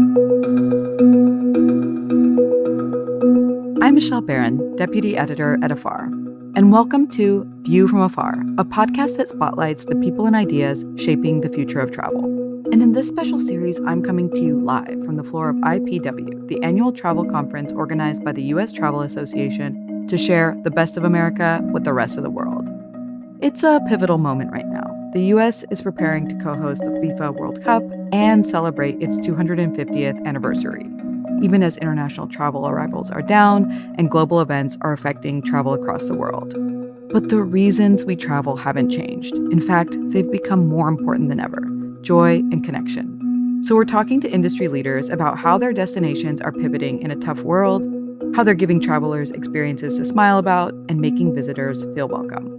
I'm Michelle Barron, Deputy Editor at Afar, and welcome to View from Afar, a podcast that spotlights the people and ideas shaping the future of travel. And in this special series, I'm coming to you live from the floor of IPW, the annual travel conference organized by the U.S. Travel Association to share the best of America with the rest of the world. It's a pivotal moment right now. The U.S. is preparing to co-host the FIFA World Cup and celebrate its 250th anniversary, even as international travel arrivals are down and global events are affecting travel across the world. But the reasons we travel haven't changed. In fact, they've become more important than ever: joy and connection. So we're talking to industry leaders about how their destinations are pivoting in a tough world, how they're giving travelers experiences to smile about, and making visitors feel welcome.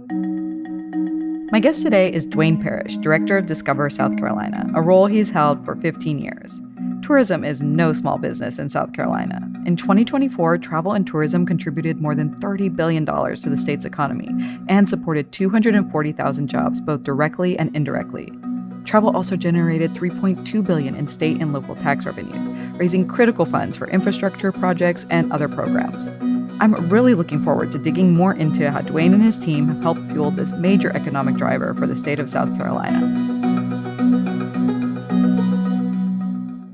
My guest today is Duane Parrish, Director of Discover South Carolina, a role he's held for 15 years. Tourism is no small business in South Carolina. In 2024, travel and tourism contributed more than $30 billion to the state's economy and supported 240,000 jobs, both directly and indirectly. Travel also generated $3.2 billion in state and local tax revenues, raising critical funds for infrastructure projects and other programs. I'm really looking forward to digging more into how Duane and his team have helped fuel this major economic driver for the state of South Carolina.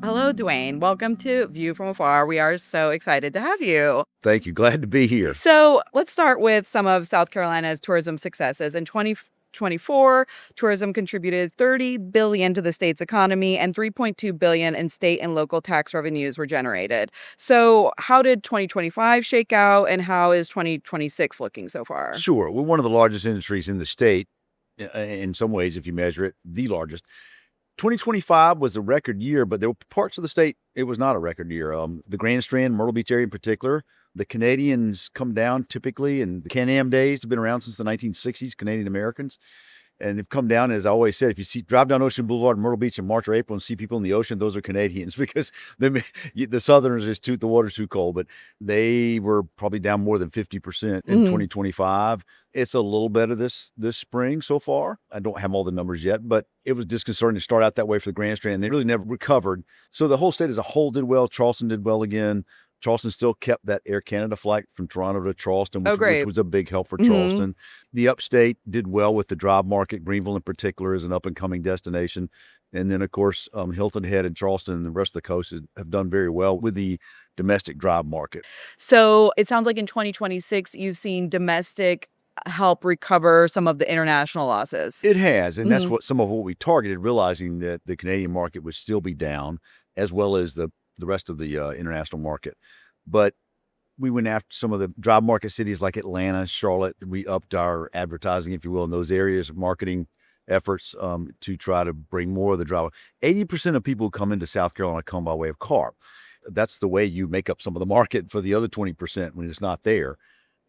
Hello, Duane. Welcome to View from Afar. We are so excited to have you. Thank you. Glad to be here. So let's start with some of South Carolina's tourism successes. In 2024, tourism contributed $30 billion to the state's economy and $3.2 billion in state and local tax revenues were generated. So how did 2025 shake out, and how is 2026 looking so far? Sure. We're one of the largest industries in the state. In some ways, if you measure it, the largest. 2025 was a record year, but there were parts of the state it was not a record year. The Grand Strand, Myrtle Beach area in particular, the Canadians come down typically, and the Can-Am days have been around since the 1960s, Canadian Americans. And they've come down, as I always said, if you drive down Ocean Boulevard in Myrtle Beach in March or April and see people in the ocean, those are Canadians, because the Southerners the water's too cold. But they were probably down more than 50% in 2025. It's a little better this spring so far. I don't have all the numbers yet, but it was disconcerting to start out that way for the Grand Strand. They really never recovered. So the whole state as a whole did well. Charleston did well again. Charleston still kept that Air Canada flight from Toronto to Charleston, which was a big help for Charleston. The upstate did well with the drive market. Greenville in particular is an up-and-coming destination. And then, of course, Hilton Head and Charleston and the rest of the coast have done very well with the domestic drive market. So it sounds like in 2026, you've seen domestic help recover some of the international losses. It has, and that's some of what we targeted, realizing that the Canadian market would still be down, as well as the rest of the international market. But we went after some of the drive market cities like Atlanta, Charlotte. We upped our advertising, if you will, in those areas, marketing efforts to try to bring more of the drive. 80% of people who come into South Carolina come by way of car. That's the way you make up some of the market for the other 20% when it's not there.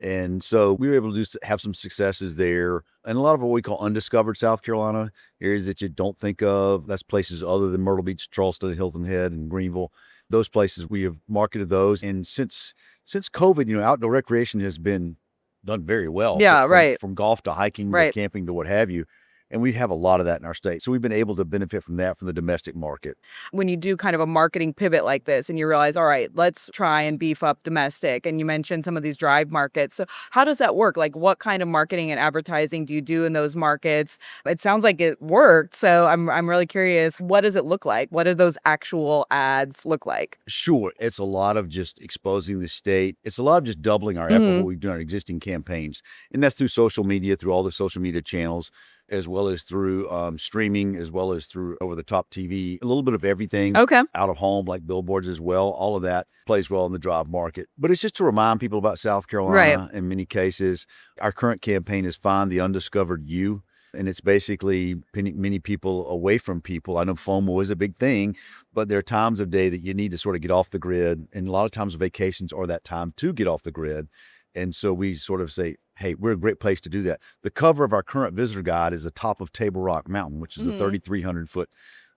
And so we were able to have some successes there. And a lot of what we call undiscovered South Carolina, areas that you don't think of. That's places other than Myrtle Beach, Charleston, Hilton Head, and Greenville. Those places, we have marketed those. And since COVID, outdoor recreation has been done very well. Yeah, from golf to hiking to camping to what have you. And we have a lot of that in our state. So we've been able to benefit from that from the domestic market. When you do kind of a marketing pivot like this and you realize, all right, let's try and beef up domestic, and you mentioned some of these drive markets. So how does that work? Like, what kind of marketing and advertising do you do in those markets? It sounds like it worked. So I'm really curious, what does it look like? What do those actual ads look like? Sure. It's a lot of just exposing the state. It's a lot of just doubling our effort, what we do in our existing campaigns. And that's through social media, through all the social media channels, as well as through streaming, as well as through over-the-top TV, a little bit of everything. Okay. Out of home, like billboards as well. All of that plays well in the drive market. But it's just to remind people about South Carolina in many cases. Our current campaign is Find the Undiscovered You, and it's basically pinning many people away from people. I know FOMO is a big thing, but there are times of day that you need to sort of get off the grid, and a lot of times vacations are that time to get off the grid. And so we sort of say, hey, we're a great place to do that. The cover of our current visitor guide is the top of Table Rock Mountain, which is a 3,300-foot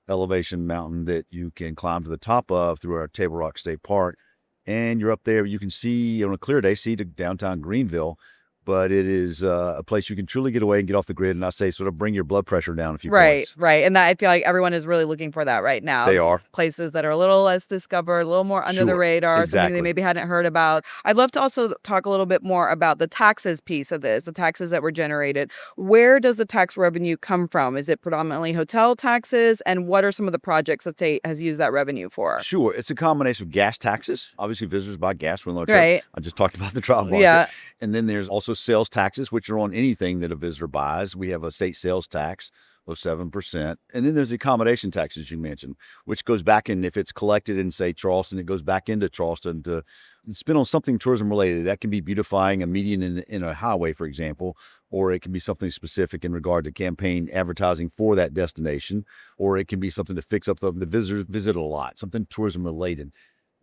elevation mountain that you can climb to the top of through our Table Rock State Park. And you're up there. You can see, on a clear day, see to downtown Greenville. but it is a place you can truly get away and get off the grid. And I say sort of bring your blood pressure down a few points. Right. And that I feel like everyone is really looking for that right now. They are. These places that are a little less discovered, a little more under the radar, something they maybe hadn't heard about. I'd love to also talk a little bit more about the taxes piece of this, the taxes that were generated. Where does the tax revenue come from? Is it predominantly hotel taxes? And what are some of the projects that state has used that revenue for? Sure. It's a combination of gas taxes. Obviously, visitors buy gas when they're Right. I just talked about the travel market. Yeah. And then there's also sales taxes, which are on anything that a visitor buys. We have a state sales tax of 7%. And then there's the accommodation tax, as you mentioned, which goes back in, if it's collected in, say, Charleston, it goes back into Charleston to spend on something tourism related. That can be beautifying a median in a highway, for example, or it can be something specific in regard to campaign advertising for that destination, or it can be something to fix up the visitors visit a lot, something tourism related.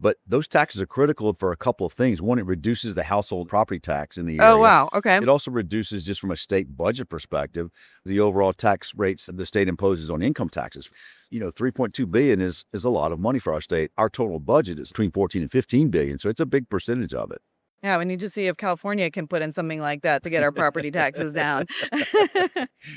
But those taxes are critical for a couple of things. One, it reduces the household property tax in the area. Oh, wow. Okay. It also reduces, just from a state budget perspective, the overall tax rates that the state imposes on income taxes. $3.2 billion is a lot of money for our state. Our total budget is between 14 and 15 billion. So it's a big percentage of it. Yeah, we need to see if California can put in something like that to get our property taxes down.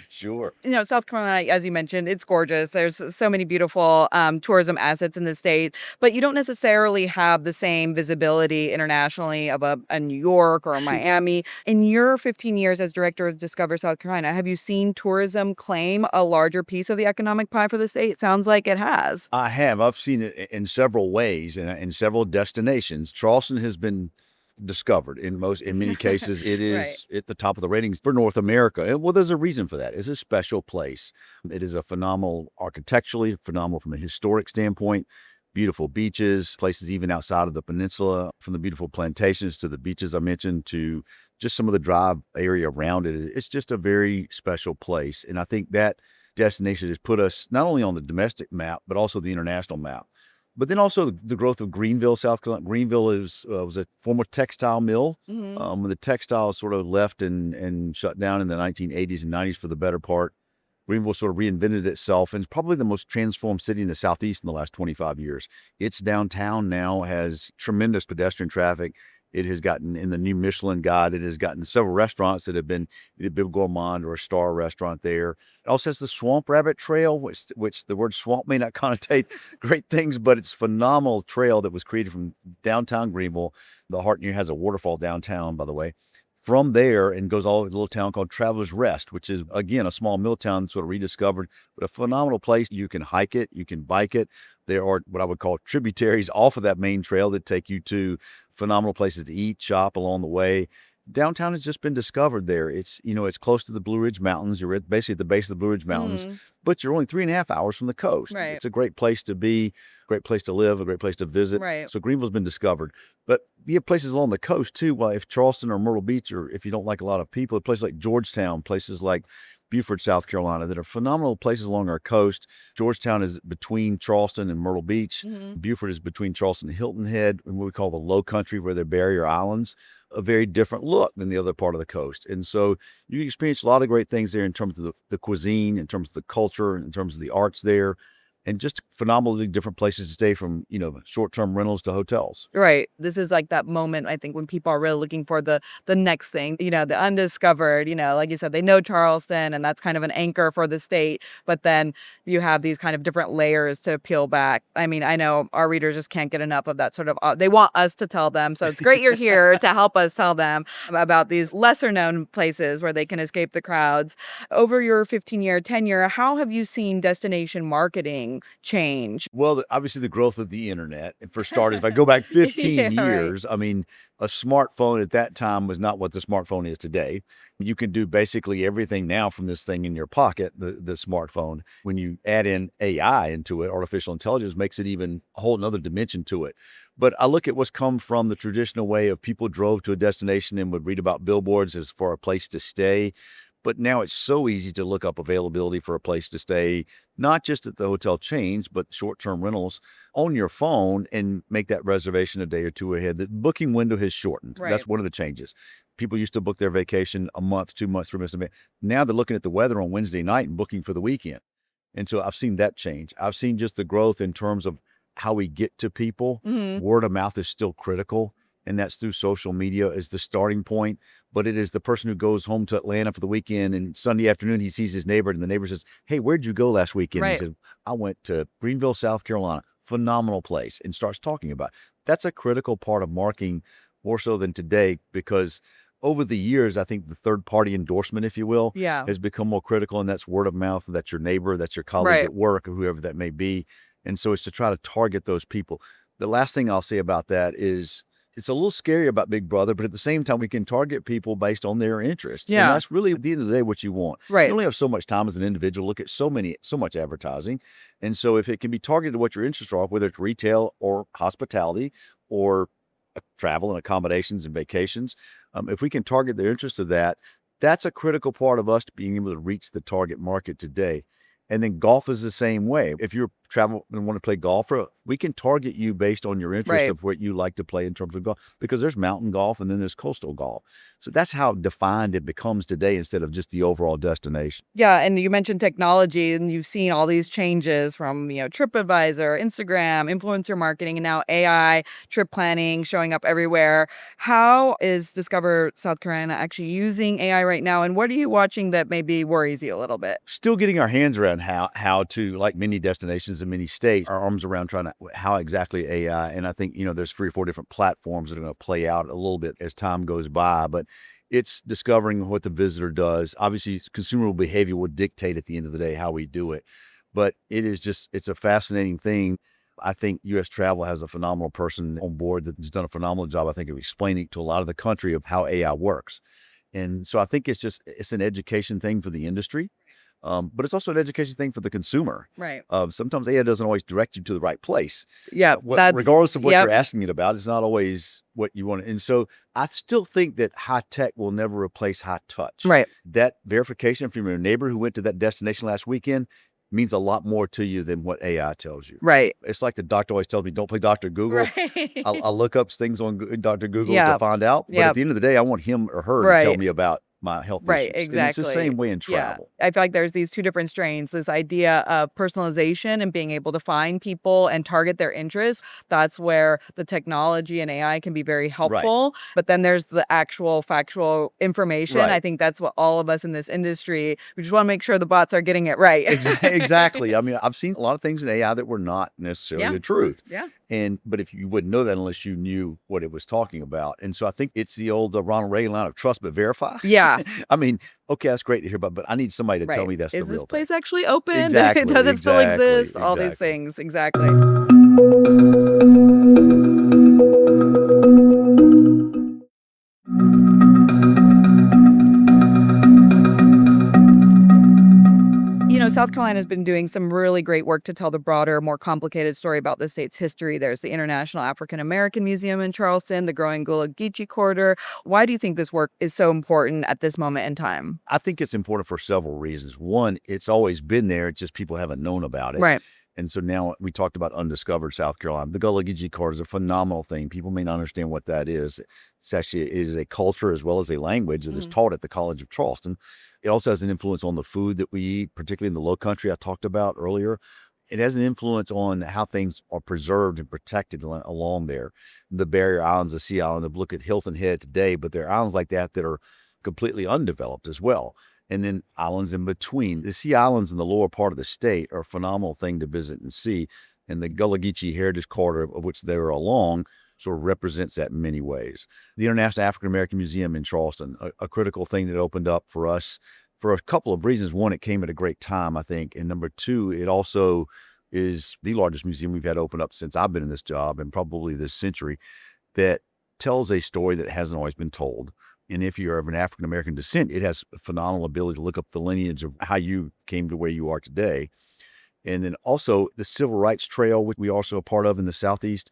Sure. South Carolina, as you mentioned, it's gorgeous. There's so many beautiful tourism assets in the state, but you don't necessarily have the same visibility internationally of a New York or a Miami. In your 15 years as director of Discover South Carolina, have you seen tourism claim a larger piece of the economic pie for the state? Sounds like it has. I have. I've seen it in several ways and in several destinations. Charleston has been discovered in many cases. It is at the top of the ratings for North America. And well, there's a reason for that. It's a special place. It is a phenomenal architecturally, phenomenal from a historic standpoint. Beautiful beaches, places even outside of the peninsula, from the beautiful plantations to the beaches I mentioned to just some of the drive area around it. It's just a very special place. And I think that destination has put us not only on the domestic map, but also the international map. But then also the growth of Greenville, South Carolina. Greenville was a former textile mill. When the textiles sort of left and shut down in the 1980s and 90s for the better part, Greenville sort of reinvented itself and is probably the most transformed city in the Southeast in the last 25 years. Its downtown now has tremendous pedestrian traffic. It has gotten, in the new Michelin guide, it has gotten several restaurants that have been either Bib Gourmand or a star restaurant there. It also has the Swamp Rabbit Trail, which the word swamp may not connotate great things, but it's a phenomenal trail that was created from downtown Greenville. The Hartnett has a waterfall downtown, by the way. From there, and goes all over to a little town called Travelers Rest, which is, again, a small mill town sort of rediscovered, but a phenomenal place. You can hike it, you can bike it. There are what I would call tributaries off of that main trail that take you to phenomenal places to eat, shop along the way. Downtown has just been discovered there. It's close to the Blue Ridge Mountains. You're basically at the base of the Blue Ridge Mountains, but you're only 3.5 hours from the coast. Right. It's a great place to be, great place to live, a great place to visit. Right. So Greenville's been discovered. But you have places along the coast too. Well, if Charleston or Myrtle Beach, or if you don't like a lot of people, places like Georgetown, places like Beaufort, South Carolina, that are phenomenal places along our coast. Georgetown is between Charleston and Myrtle Beach. Beaufort is between Charleston and Hilton Head, and what we call the Low Country, where they're barrier islands. A very different look than the other part of the coast. And so you experience a lot of great things there in terms of the cuisine, in terms of the culture, in terms of the arts there. And just phenomenally different places to stay, from, short-term rentals to hotels. Right. This is like that moment, I think, when people are really looking for the next thing, the undiscovered, like you said, they know Charleston, and that's kind of an anchor for the state. But then you have these kind of different layers to peel back. I mean, I know our readers just can't get enough of that sort of, they want us to tell them. So it's great you're here to help us tell them about these lesser known places where they can escape the crowds. Over your 15-year tenure, how have you seen destination marketing change? Well, obviously the growth of the internet. And for starters, if I go back 15 years, I mean, a smartphone at that time was not what the smartphone is today. You can do basically everything now from this thing in your pocket, the smartphone. When you add in AI into it, artificial intelligence makes it even a whole nother dimension to it. But I look at what's come from the traditional way of people drove to a destination and would read about billboards as for a place to stay. But now it's so easy to look up availability for a place to stay, not just at the hotel chains, but short-term rentals on your phone, and make that reservation a day or two ahead. The booking window has shortened. Right. That's one of the changes. People used to book their vacation a month, 2 months, 3 months in advance. Now they're looking at the weather on Wednesday night and booking for the weekend. And so I've seen that change. I've seen just the growth in terms of how we get to people. Word of mouth is still critical, and that's through social media as the starting point. but it is the person who goes home to Atlanta for the weekend and Sunday afternoon he sees his neighbor and the neighbor says, "Hey, where'd you go last weekend?" Right. He says, "I went to Greenville, South Carolina. Phenomenal place," and starts talking about it. That's a critical part of marketing more so than today, because over the years, I think the third party endorsement, if you will, Yeah. has become more critical, and that's word of mouth. That's your neighbor, that's your colleague Right. at work, or whoever that may be. And so it's to try to target those people. The last thing I'll say about that is it's a little scary about Big Brother, but at the same time, we can target people based on their interest. And Yeah. that's really at the end of the day what you want. Right. You only have so much time as an individual. Look at so much advertising. And so if it can be targeted to what your interests are, whether it's retail or hospitality or travel and accommodations and vacations, if we can target their interest to that, that's a critical part of us being able to reach the target market today. And then golf is the same way. If you're traveling and want to play golf, we can target you based on your interest Right. of what you like to play in terms of golf, because there's mountain golf and then there's coastal golf. So that's how defined it becomes today instead of just the overall destination. Yeah, and you mentioned technology, and you've seen all these changes from, TripAdvisor, Instagram, influencer marketing, and now AI, trip planning showing up everywhere. How is Discover South Carolina actually using AI right now, and what are you watching that maybe worries you a little bit? Still getting our hands around how to, like many destinations in many states, our arms around trying to how exactly AI. And I think, there's 3 or 4 different platforms that are going to play out a little bit as time goes by, but it's discovering what the visitor does. Obviously, consumer behavior will dictate at the end of the day how we do it, but it's a fascinating thing. I think U.S. Travel has a phenomenal person on board that's done a phenomenal job, I think, of explaining to a lot of the country of how AI works. And so I think it's an education thing for the industry. But it's also an education thing for the consumer. Right. Sometimes AI doesn't always direct you to the right place. Yeah, Regardless of what yep. you're asking it about, it's not always what you want. And so I still think that high tech will never replace high touch. Right. That verification from your neighbor who went to that destination last weekend means a lot more to you than what AI tells you. Right. It's like the doctor always tells me, don't play Dr. Google. Right. I'll look up things on Dr. Google Yeah. to find out. But Yeah. at the end of the day, I want him or her to tell Right. me about my health Right, issues. And it's the exactly. same way in Yeah. travel. I feel like there's these two different strains, this idea of personalization and being able to find people and target their interests. That's where the technology and AI can be very helpful. But then there's the actual factual information. Right. I think that's what all of us in this industry, we just want to make sure the bots are getting it right. Exactly. I mean, I've seen a lot of things in AI that were not necessarily Yeah. the truth. Yeah. But if you wouldn't know that unless you knew what it was talking about. And so I think it's the old Ronald Reagan line of trust but verify. Yeah. I mean, okay, that's great to hear about, but I need somebody to tell Right. me that's Is the real this place thing. actually open? Exactly, Does it still exactly, exist? All these exactly. things. Exactly. South Carolina has been doing some really great work to tell the broader, more complicated story about the state's history. There's the International African American Museum in Charleston, the growing Gullah Geechee corridor. Why do you think this work is so important at this moment in time? I think it's important for several reasons. One, it's always been there. It's just people haven't known about it. Right. And so now we talked about undiscovered South Carolina. The Gullah Geechee corridor is a phenomenal thing. People may not understand what that is. It is a culture as well as a language that is taught at the College of Charleston. It also has an influence on the food that we eat, particularly in the Low Country I talked about earlier. It has an influence on how things are preserved and protected along there. The barrier islands, the Sea Island, look at Hilton Head today, but there are islands like that that are completely undeveloped as well. And then islands in between. The Sea Islands in the lower part of the state are a phenomenal thing to visit and see. And the Gullah Geechee Heritage Corridor, of which they are along, sort of represents that in many ways. The International African American Museum in Charleston, a critical thing that opened up for us for a couple of reasons. One, it came at a great time, I think. And number two, it also is the largest museum we've had open up since I've been in this job and probably this century that tells a story that hasn't always been told. And if you're of an African American descent, it has a phenomenal ability to look up the lineage of how you came to where you are today. And then also the Civil Rights Trail, which we are also a part of in the Southeast.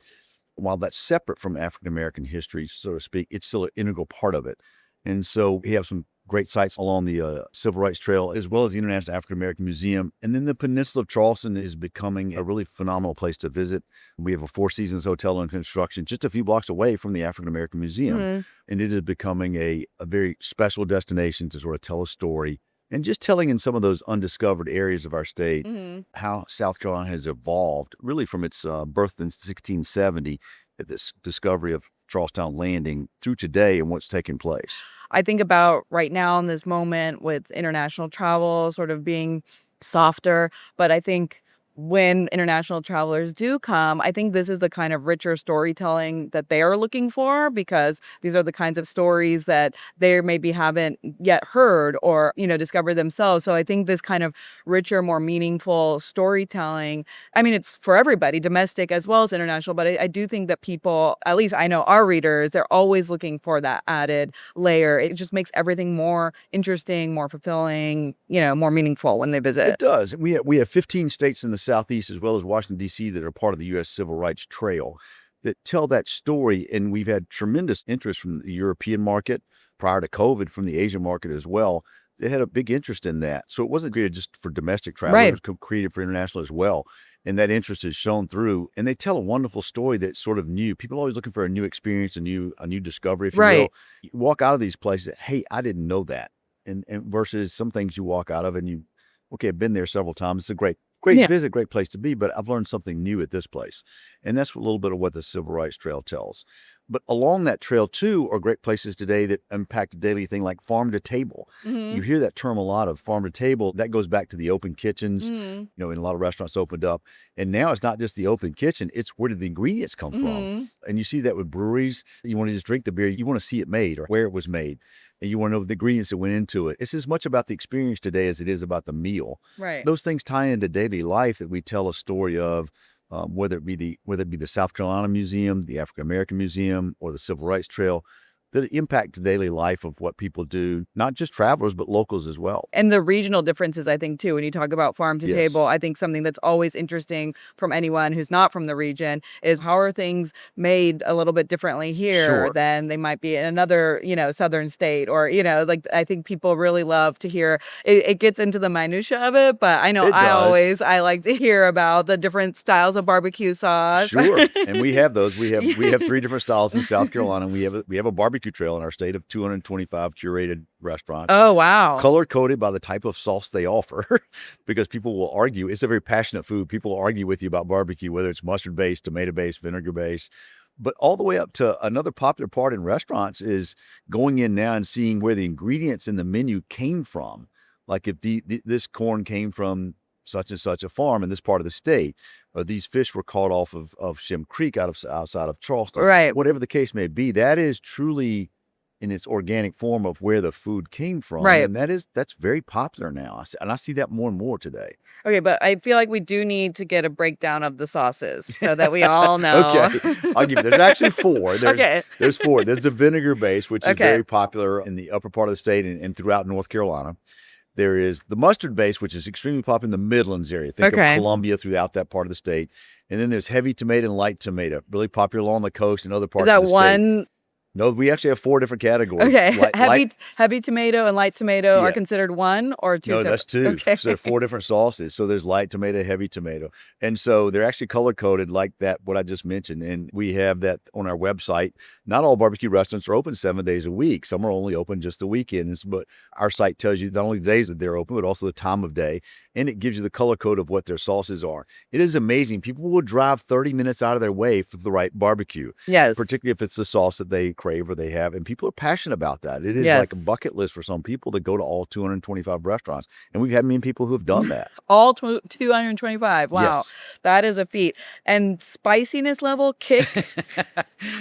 While that's separate from African American history, so to speak, it's still an integral part of it. And so we have some great sites along the Civil Rights Trail, as well as the International African American Museum. And then the Peninsula of Charleston is becoming a really phenomenal place to visit. We have a Four Seasons hotel in construction just a few blocks away from the African American Museum. And it is becoming a very special destination to sort of tell a story. And just telling in some of those undiscovered areas of our state how South Carolina has evolved, really from its birth in 1670, at this discovery of Charlestown Landing through today and what's taken place. I think about right now in this moment with international travel sort of being softer, but I think when international travelers do come, I think this is the kind of richer storytelling that they are looking for, because these are the kinds of stories that they maybe haven't yet heard or, discovered themselves. So I think this kind of richer, more meaningful storytelling, I mean, it's for everybody, domestic as well as international, but I do think that people, at least I know our readers, they're always looking for that added layer. It just makes everything more interesting, more fulfilling, more meaningful when they visit. It does. We have 15 states in the Southeast as well as Washington, D.C. that are part of the U.S. Civil Rights Trail that tell that story. And we've had tremendous interest from the European market prior to COVID, from the Asian market as well. They had a big interest in that. So it wasn't created just for domestic travel. Right. It was created for international as well. And that interest is shown through. And they tell a wonderful story that's sort of new. People are always looking for a new experience, a new discovery, if you Right. will. You walk out of these places, hey, I didn't know that. And versus some things you walk out of and you, okay, I've been there several times. It's a great Yeah. visit, great place to be, but I've learned something new at this place. And that's a little bit of what the Civil Rights Trail tells. But along that trail, too, are great places today that impact a daily thing like farm to table. Mhm. You hear that term a lot, of farm to table. That goes back to the open kitchens, Mhm. and a lot of restaurants opened up. And now it's not just the open kitchen, it's where did the ingredients come from? Mhm. And you see that with breweries. You want to just drink the beer, you want to see it made or where it was made. And you want to know the ingredients that went into it. It's as much about the experience today as it is about the meal. Right. Those things tie into daily life that we tell a story of, whether it be the South Carolina Museum, the African American Museum, or the Civil Rights Trail, that impact the daily life of what people do, not just travelers, but locals as well. And the regional differences, I think, too, when you talk about farm to Yes. table, I think something that's always interesting from anyone who's not from the region is how are things made a little bit differently here Sure. than they might be in another, southern state, or, like I think people really love to hear it gets into the minutia of it, but I know It does. I like to hear about the different styles of barbecue sauce. Sure. And we have those. We have 3 different styles in South Carolina. We have a barbecue trail in our state of 225 curated restaurants. Oh, wow. Color coded by the type of sauce they offer, because people will argue. It's a very passionate food. People will argue with you about barbecue, whether it's mustard based, tomato based, vinegar based. But all the way up to another popular part in restaurants is going in now and seeing where the ingredients in the menu came from. Like if this corn came from such and such a farm in this part of the state, or these fish were caught off of Shem Creek outside of Charleston. Right. Whatever the case may be, that is truly in its organic form of where the food came from. Right. And that's very popular now. And I see that more and more today. Okay, but I feel like we do need to get a breakdown of the sauces so that we all know. Okay. I'll give you, there's actually 4. Okay. There's 4. There's the vinegar base, which is Okay. very popular in the upper part of the state and throughout North Carolina. There is the mustard base, which is extremely popular in the Midlands area. Think Okay. of Columbia, throughout that part of the state. And then there's heavy tomato and light tomato, really popular along the coast and other parts Is that of the state. one? No, we actually have 4 different categories. Okay. Light- Heavy tomato and light tomato are Yeah. considered one or two? No, that's 2. Okay. So there are 4 different sauces. So there's light tomato, heavy tomato. And so they're actually color coded like that, what I just mentioned. And we have that on our website. Not all barbecue restaurants are open 7 days a week. Some are only open just the weekends. But our site tells you not only the days that they're open, but also the time of day. And it gives you the color code of what their sauces are. It is amazing. People will drive 30 minutes out of their way for the right barbecue. Yes. Particularly if it's the sauce that they crave or they have. And people are passionate about that. It is Yes. like a bucket list for some people to go to all 225 restaurants. And we've had many people who have done that. All 225. Wow. Yes. That is a feat. And spiciness level, kick,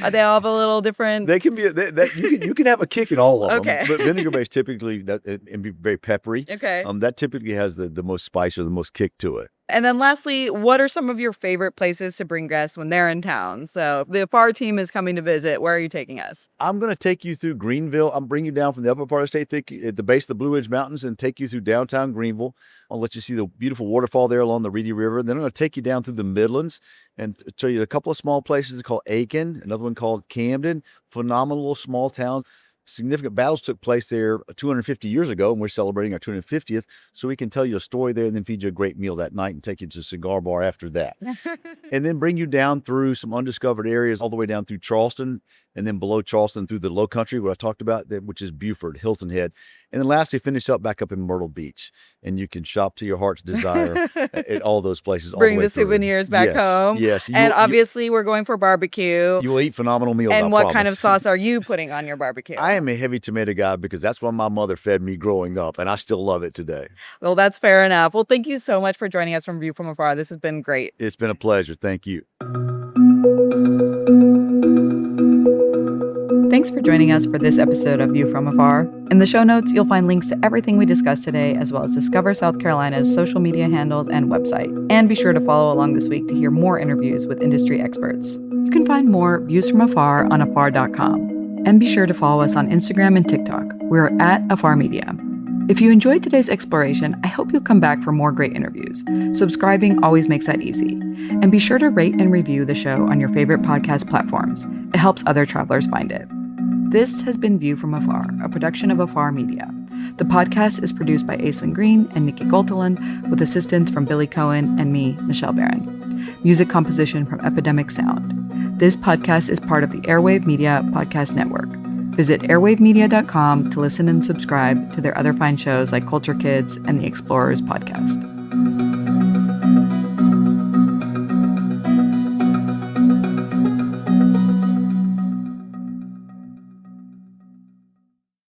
are they all have a little different? They can be you can have a kick in all of Okay. them. But vinegar base typically and be very peppery. Okay. That typically has the most spice or the most kick to it. And then lastly, what are some of your favorite places to bring guests when they're in town? So if the Afar team is coming to visit, where are you taking us? I'm going to take you through Greenville. I'm bringing you down from the upper part of the state, at the base of the Blue Ridge Mountains, and take you through downtown Greenville. I'll let you see the beautiful waterfall there along the Reedy River. Then I'm going to take you down through the Midlands and show you a couple of small places called Aiken, another one called Camden. Phenomenal little small towns. Significant battles took place there 250 years ago, and we're celebrating our 250th. So we can tell you a story there and then feed you a great meal that night and take you to a cigar bar after that. And then bring you down through some undiscovered areas all the way down through Charleston, and then below Charleston through the Low Country, what I talked about, which is Beaufort, Hilton Head. And then lastly, finish up back up in Myrtle Beach. And you can shop to your heart's desire at all those places. Bring all the souvenirs back home. Yes. And obviously, we're going for barbecue. You will eat phenomenal meals. And what kind of sauce are you putting on your barbecue? I am a heavy tomato guy because that's what my mother fed me growing up, and I still love it today. Well, that's fair enough. Well, thank you so much for joining us from View from Afar. This has been great. It's been a pleasure. Thank you. Thanks for joining us for this episode of View from Afar. In the show notes, you'll find links to everything we discussed today, as well as Discover South Carolina's social media handles and website. And be sure to follow along this week to hear more interviews with industry experts. You can find more Views from Afar on afar.com. And be sure to follow us on Instagram and TikTok. We're at Afar Media. If you enjoyed today's exploration, I hope you'll come back for more great interviews. Subscribing always makes that easy. And be sure to rate and review the show on your favorite podcast platforms. It helps other travelers find it. This has been View from Afar, a production of Afar Media. The podcast is produced by Aislinn Green and Nikki Golteland, with assistance from Billy Cohen and me, Michelle Barron. Music composition from Epidemic Sound. This podcast is part of the Airwave Media Podcast Network. Visit airwavemedia.com to listen and subscribe to their other fine shows like Culture Kids and the Explorers Podcast.